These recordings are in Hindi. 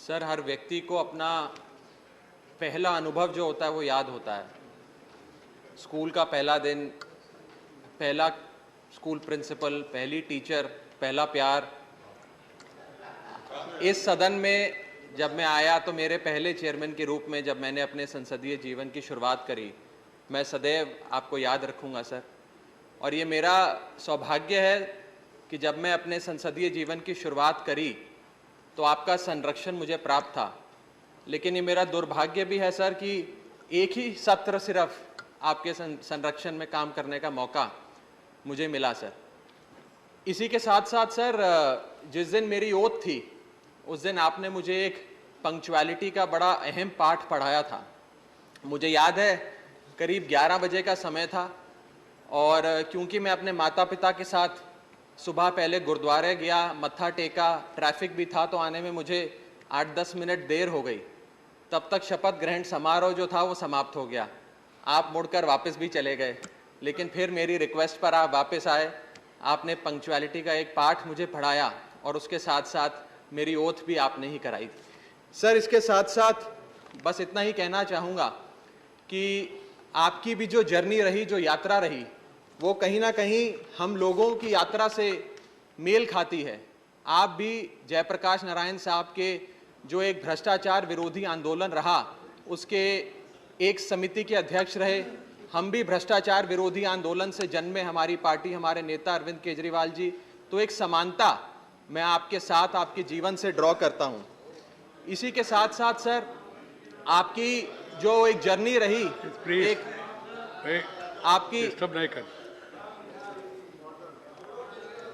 सर, हर व्यक्ति को अपना पहला अनुभव जो होता है वो याद होता है। स्कूल का पहला दिन, पहला स्कूल प्रिंसिपल, पहली टीचर, पहला प्यार। इस सदन में जब मैं आया तो मेरे पहले चेयरमैन के रूप में जब मैंने अपने संसदीय जीवन की शुरुआत करी, मैं सदैव आपको याद रखूंगा सर। और ये मेरा सौभाग्य है कि जब मैं अपने संसदीय जीवन की शुरुआत करी तो आपका संरक्षण मुझे प्राप्त था, लेकिन ये मेरा दुर्भाग्य भी है सर कि एक ही सत्र सिर्फ आपके संरक्षण में काम करने का मौका मुझे मिला सर। इसी के साथ साथ सर, जिस दिन मेरी ओथ थी उस दिन आपने मुझे एक पंक्चुअलिटी का बड़ा अहम पाठ पढ़ाया था। मुझे याद है करीब 11 बजे का समय था और क्योंकि मैं अपने माता पिता के साथ सुबह पहले गुरुद्वारे गया, मत्था टेका, ट्रैफिक भी था तो आने में मुझे 8-10 मिनट देर हो गई। तब तक शपथ ग्रहण समारोह जो था वो समाप्त हो गया। आप मुड़कर वापस भी चले गए, लेकिन फिर मेरी रिक्वेस्ट पर आप वापस आए। आपने पंक्चुअलिटी का एक पाठ मुझे पढ़ाया और उसके साथ साथ मेरी ओथ भी आपने ही कराई थी सर। इसके साथ साथ बस इतना ही कहना चाहूँगा कि आपकी भी जो जर्नी रही, जो यात्रा रही, वो कहीं ना कहीं हम लोगों की यात्रा से मेल खाती है। आप भी जयप्रकाश नारायण साहब के जो एक भ्रष्टाचार विरोधी आंदोलन रहा उसके एक समिति के अध्यक्ष रहे। हम भी भ्रष्टाचार विरोधी आंदोलन से जन्मे हमारी पार्टी, हमारे नेता अरविंद केजरीवाल जी। तो एक समानता मैं आपके साथ, आपके जीवन से ड्रॉ करता हूं। इसी के साथ साथ सर, आपकी जो एक जर्नी रही, एक आपकी नहीं कर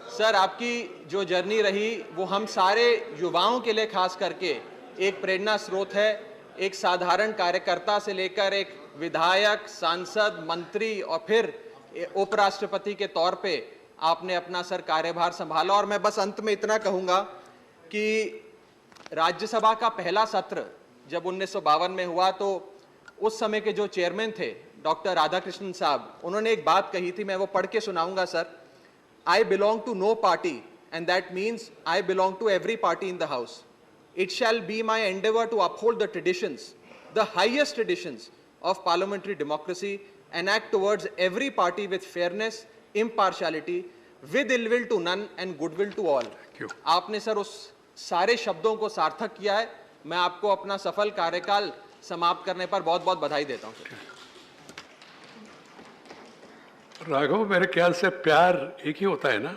सर, आपकी जो जर्नी रही वो हम सारे युवाओं के लिए खास करके एक प्रेरणा स्रोत है। एक साधारण कार्यकर्ता से लेकर एक विधायक, सांसद, मंत्री और फिर उपराष्ट्रपति के तौर पे आपने अपना सर कार्यभार संभाला। और मैं बस अंत में इतना कहूंगा कि राज्यसभा का पहला सत्र जब 1952 में हुआ तो उस समय के जो चेयरमैन थे डॉक्टर राधाकृष्णन साहब, उन्होंने एक बात कही थी, मैं वो पढ़ के सुनाऊंगा sir. I belong to no party and that means I belong to every party in the house. It shall be my endeavor to uphold the traditions, the highest traditions of parliamentary democracy and act towards every party with fairness, impartiality, with ill will to none and goodwill to all. आपने सर उस सारे शब्दों को सार्थक किया है। मैं आपको अपना सफल कार्यकाल समाप्त करने पर बहुत बहुत बधाई देता हूँ। राघव, मेरे ख्याल से प्यार एक ही होता है ना,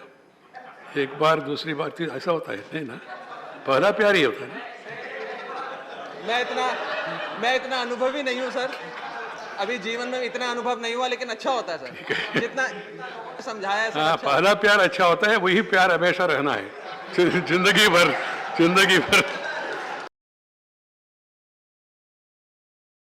एक बार दूसरी बार तो ऐसा होता है नहीं ना, पहला प्यार ही होता है ना। मैं इतना अनुभवी नहीं हूँ सर, अभी जीवन में इतना अनुभव नहीं हुआ, लेकिन अच्छा होता है सर, जितना समझाया है। हाँ, पहला प्यार अच्छा होता है, वही प्यार हमेशा रहना है जिंदगी भर।